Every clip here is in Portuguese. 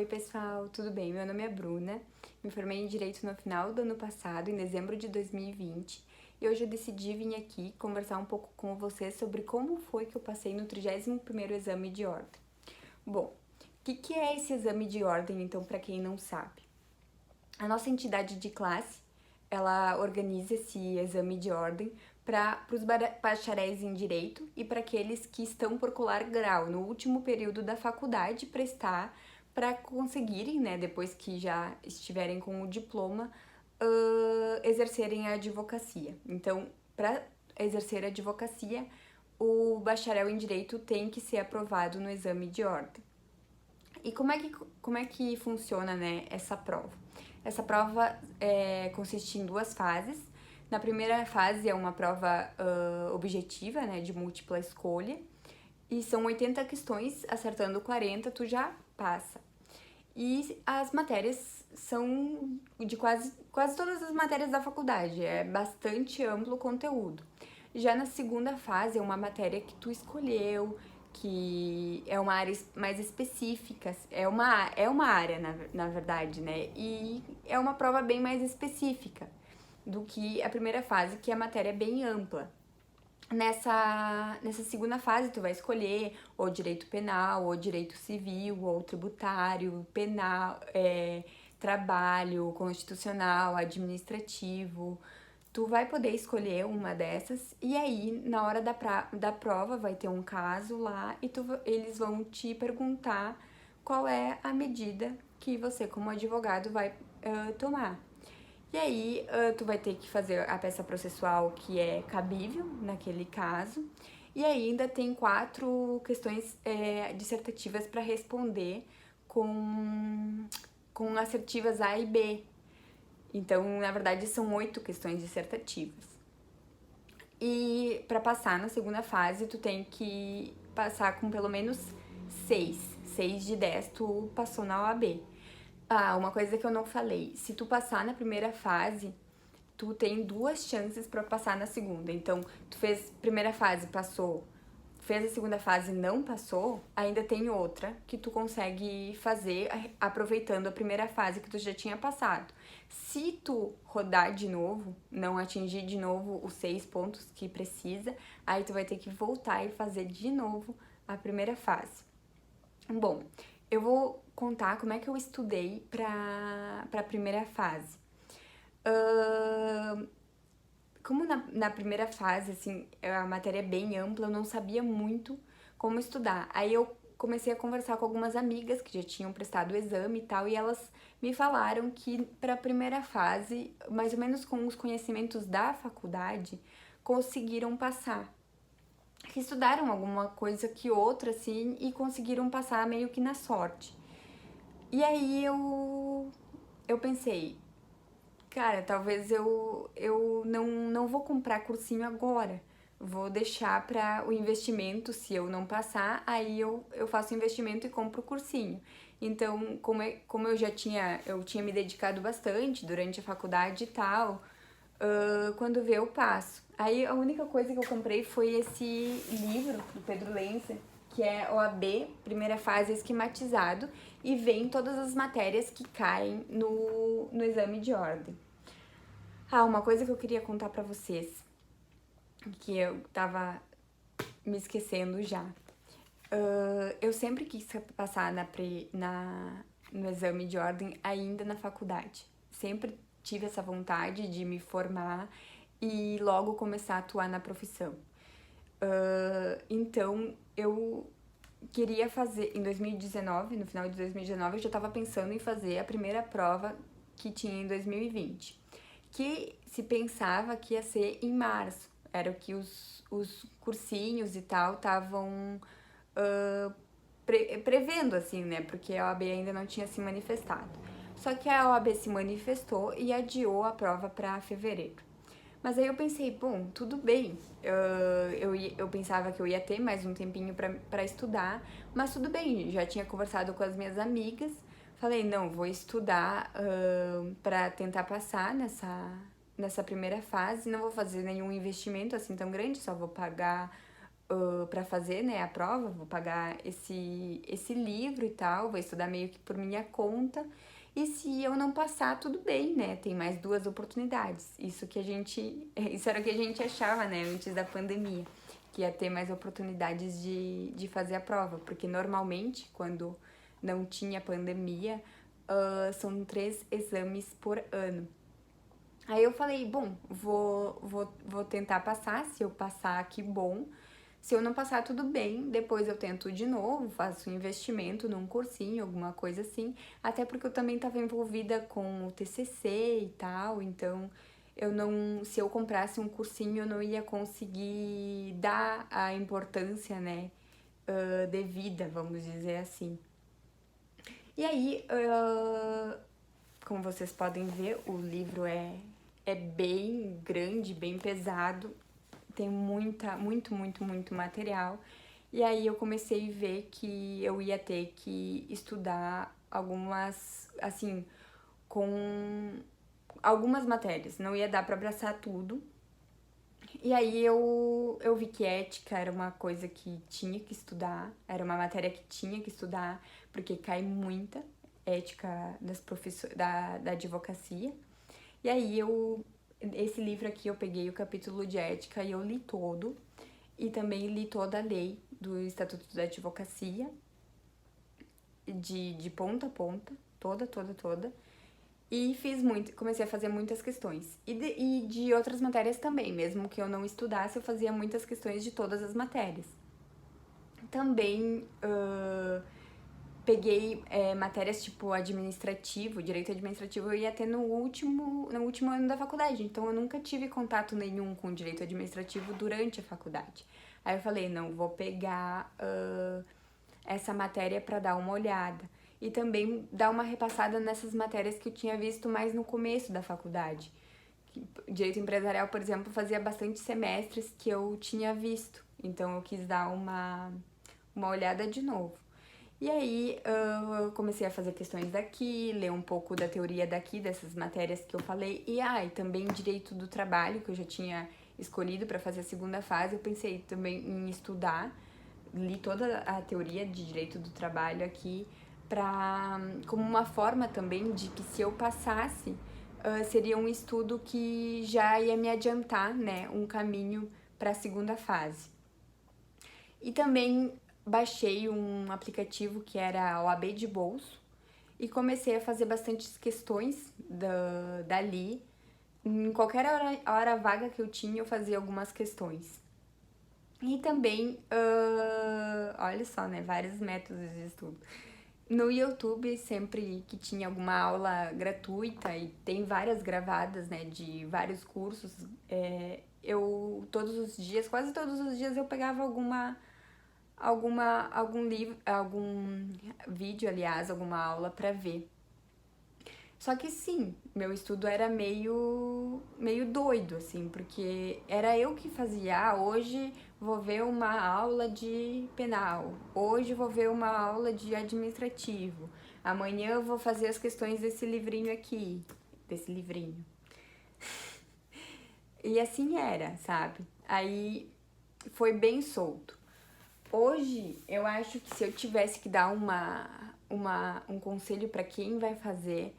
Oi pessoal, tudo bem? Meu nome é Bruna, me formei em Direito no final do ano passado, em dezembro de 2020, e hoje eu decidi vir aqui conversar um pouco com vocês sobre como foi que eu passei no 31º exame de ordem. Bom, o que é esse exame de ordem, então, para quem não sabe? A nossa entidade de classe, ela organiza esse exame de ordem para os bacharéis em Direito e para aqueles que estão por colar grau no último período da faculdade prestar para conseguirem, né, depois que já estiverem com o diploma, exercerem a advocacia. Então, para exercer a advocacia, o bacharel em Direito tem que ser aprovado no exame de ordem. E como é que funciona, né, essa prova? Essa prova consiste em duas fases. Na primeira fase é uma prova objetiva, né, de múltipla escolha, e são 80 questões, acertando 40, tu já passa. E as matérias são de quase todas as matérias da faculdade, é bastante amplo o conteúdo. Já na segunda fase é uma matéria que tu escolheu, que é uma área mais específica, é uma área, na verdade, né? E é uma prova bem mais específica do que a primeira fase, que a matéria é bem ampla. Nessa segunda fase, tu vai escolher ou direito penal, ou direito civil, ou tributário, penal, trabalho, constitucional, administrativo. Tu vai poder escolher uma dessas e aí, na hora da prova, vai ter um caso lá e eles vão te perguntar qual é a medida que você, como advogado, vai tomar. E aí, tu vai ter que fazer a peça processual que é cabível naquele caso. E aí, ainda tem 4 questões dissertativas para responder com assertivas A e B. Então, na verdade, são 8 questões dissertativas. E para passar na segunda fase, tu tem que passar com pelo menos 6. 6 de 10 tu passou na OAB. Ah, uma coisa que eu não falei. Se tu passar na primeira fase, tu tem 2 chances para passar na segunda. Então, tu fez primeira fase, passou, fez a segunda fase, não passou, ainda tem outra que tu consegue fazer aproveitando a primeira fase que tu já tinha passado. Se tu rodar de novo, não atingir de novo os 6 pontos que precisa, aí tu vai ter que voltar e fazer de novo a primeira fase. Bom, eu vou contar como é que eu estudei para a primeira fase. Como na primeira fase, assim, a matéria é bem ampla, eu não sabia muito como estudar. Aí eu comecei a conversar com algumas amigas que já tinham prestado o exame e tal, e elas me falaram que para a primeira fase, mais ou menos com os conhecimentos da faculdade, conseguiram passar. Que estudaram alguma coisa que outra, assim, e conseguiram passar meio que na sorte. E aí eu pensei, cara, talvez eu não vou comprar cursinho agora. Vou deixar para o investimento, se eu não passar, aí eu faço investimento e compro o cursinho. Então, como eu tinha me dedicado bastante durante a faculdade e tal, quando vê eu passo. Aí a única coisa que eu comprei foi esse livro do Pedro Lenzer, que é OAB, primeira fase esquematizado, e vem todas as matérias que caem no exame de ordem. Ah, uma coisa que eu queria contar pra vocês, que eu tava me esquecendo já. Eu sempre quis passar no exame de ordem ainda na faculdade. Sempre tive essa vontade de me formar e logo começar a atuar na profissão. Então, eu queria fazer, em 2019, no final de 2019, eu já estava pensando em fazer a primeira prova que tinha em 2020, que se pensava que ia ser em março, era o que os cursinhos e tal estavam prevendo, assim, né, porque a OAB ainda não tinha se manifestado. Só que a OAB se manifestou e adiou a prova para fevereiro. Mas aí eu pensei, bom, tudo bem, eu pensava que eu ia ter mais um tempinho pra estudar, mas tudo bem, já tinha conversado com as minhas amigas, falei, não, vou estudar pra tentar passar nessa primeira fase, não vou fazer nenhum investimento assim tão grande, só vou pagar para fazer, né, a prova, vou pagar esse livro e tal, vou estudar meio que por minha conta. E se eu não passar, tudo bem, né? Tem mais 2 oportunidades. Isso era o que a gente achava, né, antes da pandemia, que ia ter mais oportunidades de fazer a prova, porque normalmente, quando não tinha pandemia, são 3 exames por ano. Aí eu falei, bom, vou tentar passar, se eu passar, que bom. Se eu não passar, tudo bem, depois eu tento de novo, faço um investimento num cursinho, alguma coisa assim. Até porque eu também estava envolvida com o TCC e tal, então eu não, se eu comprasse um cursinho, eu não ia conseguir dar a importância, né, devida, vamos dizer assim. E aí, como vocês podem ver, o livro é bem grande, bem pesado, tem muito material. E aí eu comecei a ver que eu ia ter que estudar algumas, assim, com algumas matérias, não ia dar para abraçar tudo. E aí eu vi que ética era uma coisa que tinha que estudar, era uma matéria que tinha que estudar, porque cai muita ética da advocacia. E aí esse livro aqui eu peguei o capítulo de ética e eu li todo, e também li toda a lei do Estatuto da Advocacia, de ponta a ponta, toda. E comecei a fazer muitas questões. E de outras matérias também, mesmo que eu não estudasse, eu fazia muitas questões de todas as matérias. Também peguei matérias tipo administrativo, direito administrativo, eu ia ter no último ano da faculdade, então eu nunca tive contato nenhum com direito administrativo durante a faculdade. Aí eu falei, não, vou pegar essa matéria para dar uma olhada. E também dar uma repassada nessas matérias que eu tinha visto mais no começo da faculdade. Direito empresarial, por exemplo, fazia bastante semestres que eu tinha visto, então eu quis dar uma olhada de novo. E aí eu comecei a fazer questões daqui, ler um pouco da teoria daqui, dessas matérias que eu falei, e também direito do trabalho, que eu já tinha escolhido para fazer a segunda fase, eu pensei também em estudar, li toda a teoria de direito do trabalho aqui, como uma forma também de que se eu passasse, seria um estudo que já ia me adiantar, né, um caminho para a segunda fase. E também baixei um aplicativo que era a OAB de bolso e comecei a fazer bastantes questões dali. Em qualquer hora vaga que eu tinha, eu fazia algumas questões. E também, olha só, né, vários métodos de estudo. No YouTube, sempre que tinha alguma aula gratuita, e tem várias gravadas, né, de vários cursos, todos os dias, quase todos os dias, eu pegava algum livro, algum vídeo, aliás, alguma aula para ver. Só que sim, meu estudo era meio doido, assim, porque era eu que fazia, hoje vou ver uma aula de penal, hoje vou ver uma aula de administrativo, amanhã eu vou fazer as questões desse livrinho aqui, desse livrinho. E assim era, sabe? Aí foi bem solto. Hoje, eu acho que se eu tivesse que dar um conselho para quem vai fazer,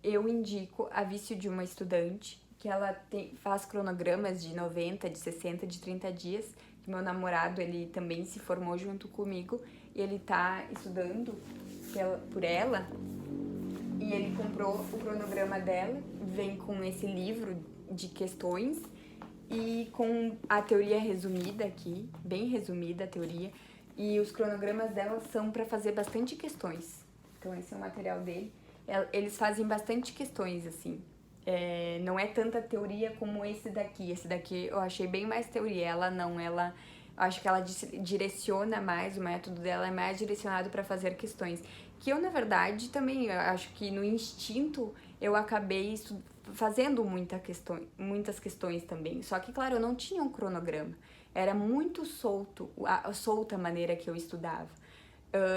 eu indico a Vício de uma Estudante, que ela faz cronogramas de 90, de 60, de 30 dias. Meu namorado, ele também se formou junto comigo e ele tá estudando por ela. E ele comprou o cronograma dela, vem com esse livro de questões e com a teoria resumida aqui, bem resumida a teoria. E os cronogramas dela são para fazer bastante questões. Então esse é o material dele. Eles fazem bastante questões, assim. Não é tanta teoria como esse daqui. Esse daqui eu achei bem mais teoria. Ela não, eu acho que ela direciona mais, o método dela é mais direcionado para fazer questões. Que eu, na verdade, também eu acho que no instinto eu acabei fazendo muitas questões também. Só que, claro, eu não tinha um cronograma. Era muito solta a maneira que eu estudava.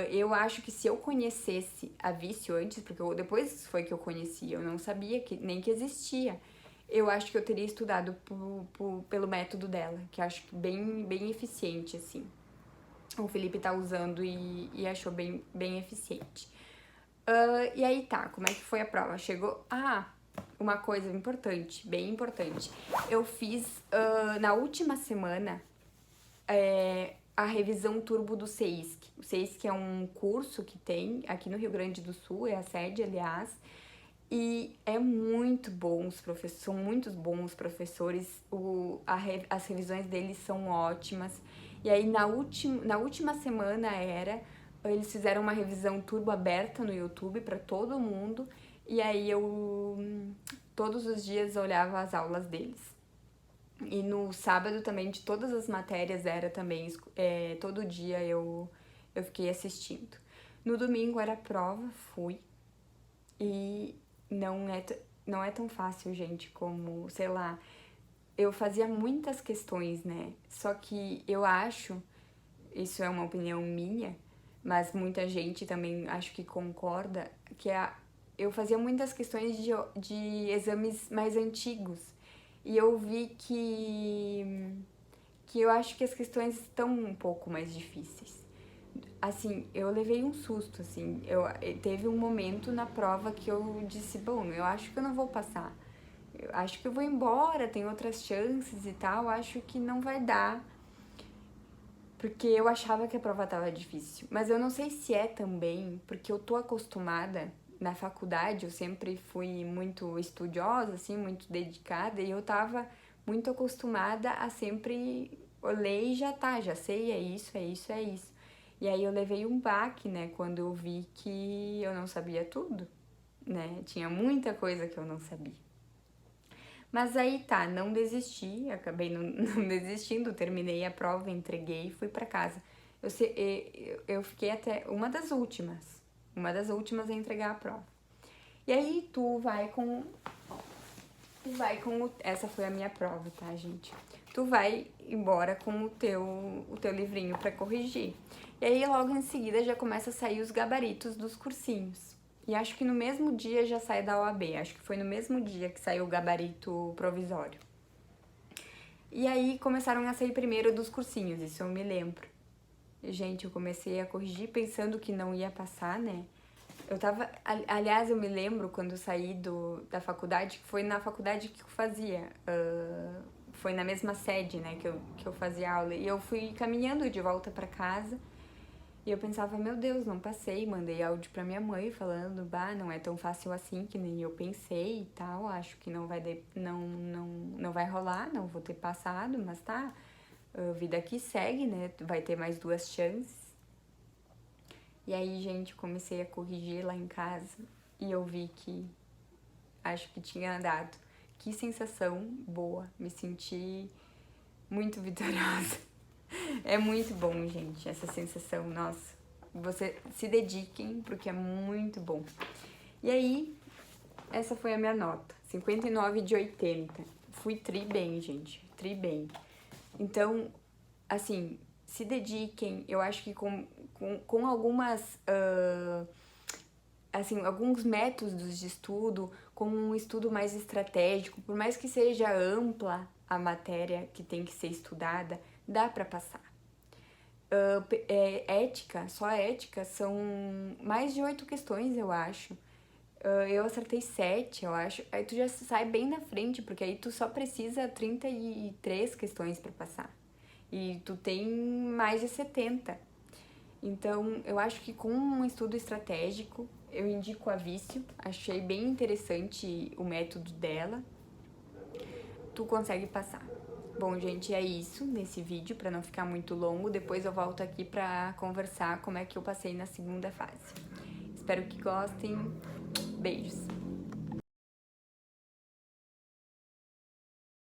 Eu acho que se eu conhecesse a Vício antes, porque depois foi que eu conheci, eu não sabia nem que existia. eu acho que eu teria estudado pelo método dela, que eu acho bem eficiente, assim. O Felipe tá usando e achou bem eficiente. E aí tá, como é que foi a prova? Chegou... uma coisa importante, bem importante. Eu fiz na última semana a revisão turbo do CEISC. O CEISC é um curso que tem aqui no Rio Grande do Sul, é a sede, aliás, e é muito bom, os professores, são muito bons os professores, as revisões deles são ótimas. E aí na última semana eles fizeram uma revisão turbo aberta no YouTube para todo mundo, e aí eu todos os dias olhava as aulas deles. E no sábado também, de todas as matérias, era também, todo dia eu fiquei assistindo. No domingo era prova, fui, e não é tão fácil, gente, como, sei lá, eu fazia muitas questões, né? Só que eu acho, isso é uma opinião minha, mas muita gente também acho que concorda, que eu fazia muitas questões de exames mais antigos. E eu vi que eu acho que as questões estão um pouco mais difíceis. Assim, eu levei um susto, assim. Teve um momento na prova que eu disse, bom, eu acho que eu não vou passar. Eu acho que eu vou embora, tem outras chances e tal, acho que não vai dar. Porque eu achava que a prova tava difícil. Mas eu não sei se é também, porque eu tô acostumada, na faculdade eu sempre fui muito estudiosa, assim, muito dedicada, e eu tava muito acostumada a sempre ler e já tá, já sei, é isso, é isso, é isso. E aí eu levei um baque, né, quando eu vi que eu não sabia tudo, né, tinha muita coisa que eu não sabia. Mas aí tá, não desisti, acabei não desistindo, terminei a prova, entreguei e fui pra casa. Eu fiquei até uma das últimas a entregar a prova. E aí essa foi a minha prova, tá, gente? Tu vai embora com o teu livrinho pra corrigir. E aí logo em seguida já começa a sair os gabaritos dos cursinhos. E acho que no mesmo dia já sai da OAB, acho que foi no mesmo dia que saiu o gabarito provisório. E aí começaram a sair primeiro dos cursinhos, isso eu me lembro. Gente, eu comecei a corrigir pensando que não ia passar, né? Aliás, eu me lembro quando eu saí da faculdade, que foi na faculdade que eu fazia, foi na mesma sede, né, que eu fazia aula. E eu fui caminhando de volta pra casa, e eu pensava, meu Deus, não passei. Mandei áudio pra minha mãe falando, não é tão fácil assim que nem eu pensei e tal, acho que não vai rolar, não vou ter passado, mas tá, a vida que segue, né, vai ter mais 2 chances. E aí, gente, comecei a corrigir lá em casa e eu vi que acho que tinha dado. Que sensação boa, me senti muito vitoriosa. É muito bom, gente, essa sensação, nossa. Você se dediquem, porque é muito bom. E aí, essa foi a minha nota, 59 de 80. Fui tri bem, gente, tri bem. Então, assim, se dediquem, eu acho que com algumas, assim, alguns métodos de estudo, com um estudo mais estratégico, por mais que seja ampla a matéria que tem que ser estudada, dá para passar. Só ética, são mais de 8 questões, eu acho. Eu acertei 7, eu acho. Aí tu já sai bem na frente, porque aí tu só precisa 33 questões para passar. E tu tem mais de 70. Então, eu acho que com um estudo estratégico, eu indico a Vício. Achei bem interessante o método dela. Tu consegue passar. Bom, gente, é isso nesse vídeo, para não ficar muito longo. Depois eu volto aqui para conversar como é que eu passei na segunda fase. Espero que gostem. Beijos!